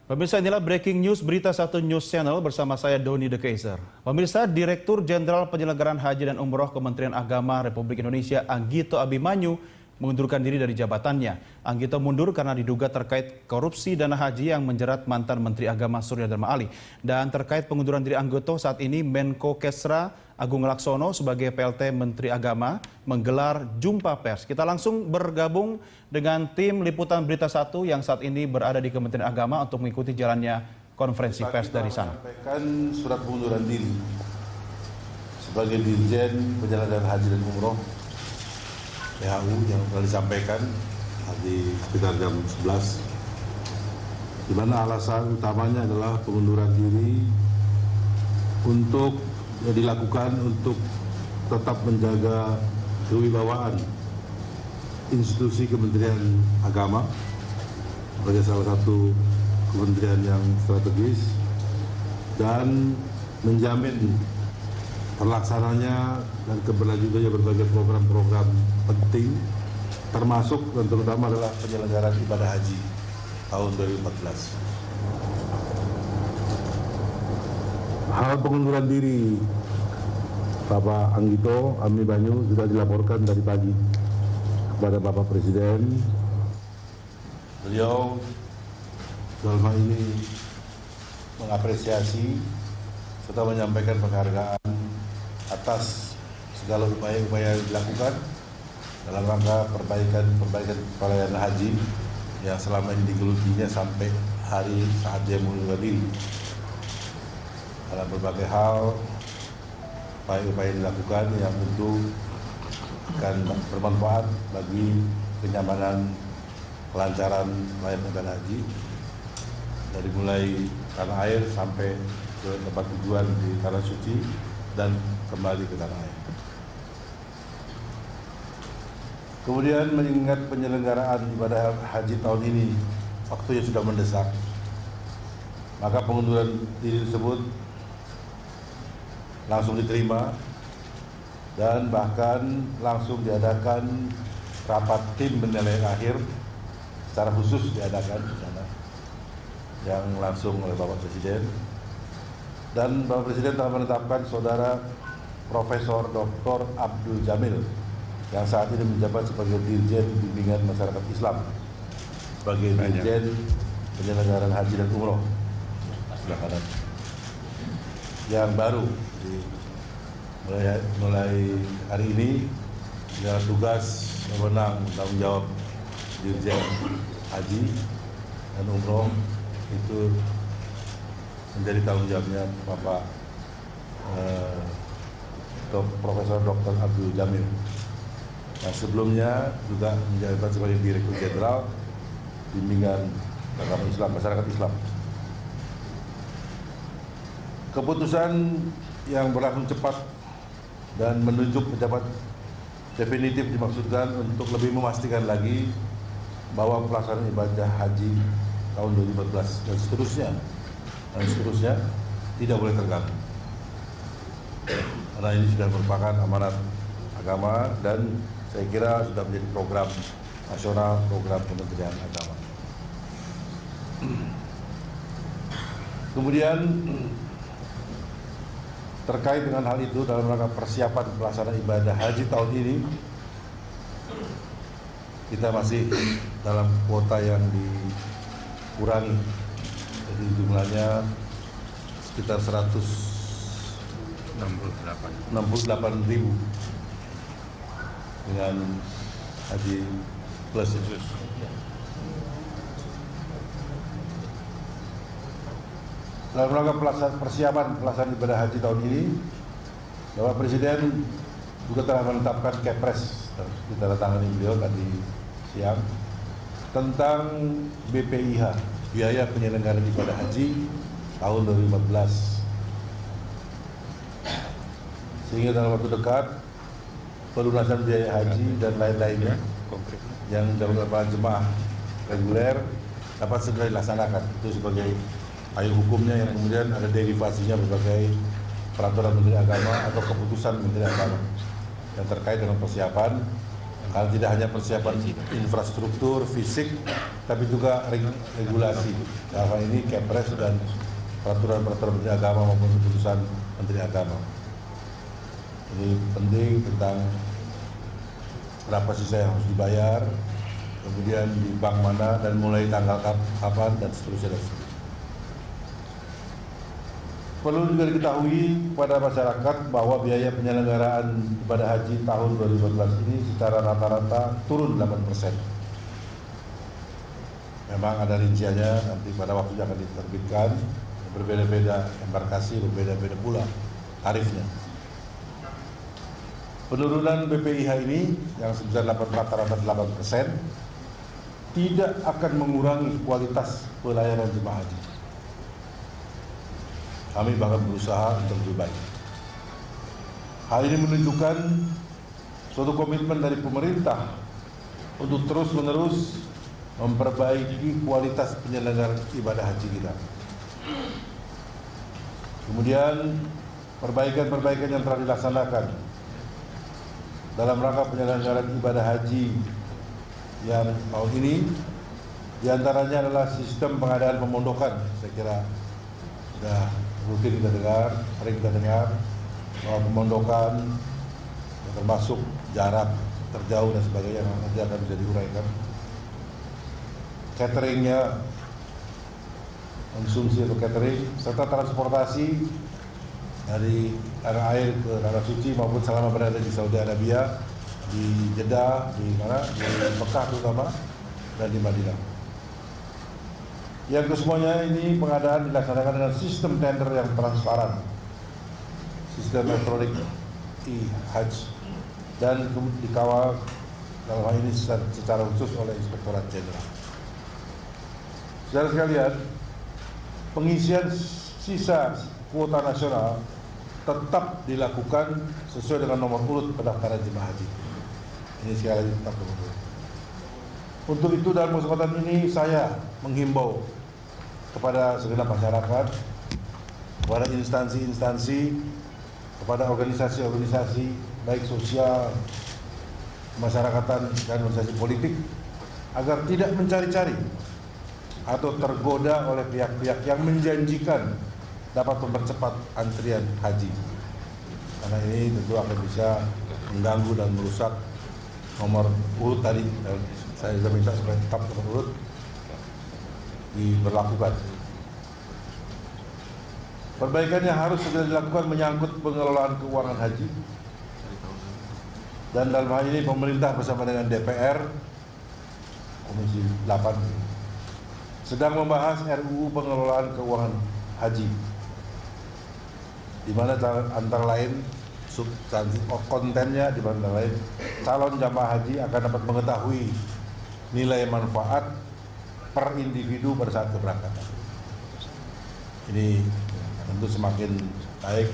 Pemirsa, inilah breaking news berita satu news channel bersama saya Doni De Keizer. Pemirsa, Direktur Jenderal Penyelenggaraan Haji dan Umroh Kementerian Agama Republik Indonesia Anggito Abimanyu mengundurkan diri dari jabatannya. Anggito mundur karena diduga terkait korupsi dana haji yang menjerat mantan Menteri Agama Surya Dharma Ali. Dan terkait pengunduran diri Anggito, saat ini Menko Kesra Agung Laksono sebagai PLT Menteri Agama menggelar jumpa pers. Kita langsung bergabung dengan tim liputan Berita Satu yang saat ini berada di Kementerian Agama untuk mengikuti jalannya konferensi pers dari sana. Menyampaikan surat pengunduran diri sebagai Dirjen Penyelenggaraan Haji dan Umroh PHU yang telah disampaikan di sekitar jam 11, di mana alasan utamanya adalah pengunduran diri untuk dilakukan untuk tetap menjaga kewibawaan institusi Kementerian Agama sebagai salah satu kementerian yang strategis dan menjamin terlaksananya dan keberlanjutannya berbagai program-program penting, termasuk dan terutama adalah penyelenggaraan ibadah haji tahun 2014. Hal pengunduran diri Bapak Anggito Abimanyu sudah dilaporkan dari pagi kepada Bapak Presiden. Beliau dalam hal ini mengapresiasi serta menyampaikan penghargaan atas segala upaya-upaya yang dilakukan dalam rangka perbaikan pelayanan haji yang selama ini digelutinya sampai hari saat dia mengundurkan diri. Dalam berbagai hal, upaya-upaya yang dilakukan yang tentu akan bermanfaat bagi kenyamanan, kelancaran pelayanan ibadah haji dari mulai tanah air sampai ke tempat tujuan di tanah suci dan kembali ke tanah air. Kemudian mengingat penyelenggaraan ibadah haji tahun ini waktunya sudah mendesak, maka pengunduran diri tersebut langsung diterima dan bahkan langsung diadakan rapat tim penilaian akhir secara khusus diadakan di sana yang langsung oleh Bapak Presiden, dan Bapak Presiden telah menetapkan Saudara Profesor Dr. Abdul Jamil yang saat ini menjabat sebagai Dirjen Bimbingan Masyarakat Islam sebagai Dirjen Penyelenggaraan Haji dan Umroh yang baru mulai hari ini ya, tugas wewenang tanggung jawab Dirjen Haji dan Umroh itu menjadi tanggung jawabnya Bapak Profesor Dr. Abdul Jamil yang sebelumnya juga menjabat sebagai Direktur Jenderal Bimbingan Agama Islam Masyarakat Islam. Keputusan yang berlangsung cepat dan menunjuk pejabat definitif dimaksudkan untuk lebih memastikan lagi bahwa pelaksanaan ibadah haji tahun 2014 dan seterusnya tidak boleh terganggu. Karena ini sudah merupakan amanat agama dan saya kira sudah menjadi program nasional, program Kementerian Agama. Kemudian terkait dengan hal itu, dalam rangka persiapan pelaksanaan ibadah haji tahun ini, kita masih dalam kuota yang dikurangi, jadi jumlahnya sekitar 168.000 dengan haji plus itu. Dalam rangka persiapan pelaksanaan ibadah haji tahun ini, Bapak Presiden juga telah menetapkan Kepres ditandatangani beliau tadi siang tentang BPIH, biaya penyelenggaraan ibadah haji tahun 2014. Sehingga dalam waktu dekat pelunasan biaya haji dan lain-lainnya yang dilakukan para jemaah reguler dapat segera dilaksanakan. Itu sebagai payung hukumnya yang kemudian ada derivasinya berbagai peraturan Menteri Agama atau keputusan Menteri Agama yang terkait dengan persiapan, kalau tidak hanya persiapan infrastruktur fisik tapi juga regulasi. Dalam hal ini Kepres dan peraturan-peraturan Menteri Agama maupun keputusan Menteri Agama. Ini penting tentang berapa sisa yang harus dibayar, kemudian di bank mana dan mulai tanggal kapan dan seterusnya. Perlu juga diketahui kepada masyarakat bahwa biaya penyelenggaraan ibadah haji tahun 2014 ini secara rata-rata turun 8%. Memang ada rinciannya, nanti pada waktunya akan diterbitkan, berbeda-beda embarkasi, berbeda-beda pula tarifnya. Penurunan BPIH ini yang sebesar rata-rata 8% tidak akan mengurangi kualitas pelayanan jemaah haji. Kami bahkan berusaha untuk lebih baik. Hal ini menunjukkan suatu komitmen dari pemerintah untuk terus-menerus memperbaiki kualitas penyelenggaraan ibadah haji kita. Kemudian perbaikan-perbaikan yang telah dilaksanakan dalam rangka penyelenggaraan ibadah haji yang tahun ini, diantaranya adalah sistem pengadaan pemondokan. Saya kira sudah rutin kita dengar, sering kita dengar bahwa pemondokan termasuk jarak terjauh dan sebagainya nanti akan bisa diuraikan. Cateringnya, konsumsi atau catering, serta transportasi dari tanah air ke tanah suci maupun selama berada di Saudi Arabia, di Jeddah, di mana, di Mekah terutama, dan di Madinah. Yang kesemuanya ini pengadaan dilaksanakan dengan sistem tender yang transparan, sistem elektronik e-hajj, dan dikawal dalam hal ini secara khusus oleh Inspektorat Jenderal. Saudara sekalian, pengisian sisa kuota nasional tetap dilakukan sesuai dengan nomor urut pendaftaran jemaah haji. Ini sekali lagi tetap nomor urut. Untuk itu dalam kesempatan ini saya menghimbau kepada segenap masyarakat, kepada instansi-instansi, kepada organisasi-organisasi baik sosial, masyarakatan dan organisasi politik agar tidak mencari-cari atau tergoda oleh pihak-pihak yang menjanjikan dapat mempercepat antrian haji. Karena ini tentu akan bisa mengganggu dan merusak nomor urut tadi. Saya sudah minta supaya tetap nomor urut diberlakukan. Perbaikan yang harus segera dilakukan menyangkut pengelolaan keuangan haji. Dan dalam hal ini pemerintah bersama dengan DPR, Komisi 8, sedang membahas RUU pengelolaan keuangan haji, di mana antara lain substansi kontennya, di mana lain calon jamaah haji akan dapat mengetahui nilai manfaat per individu pada saat keberangkatan. Ini tentu semakin baik.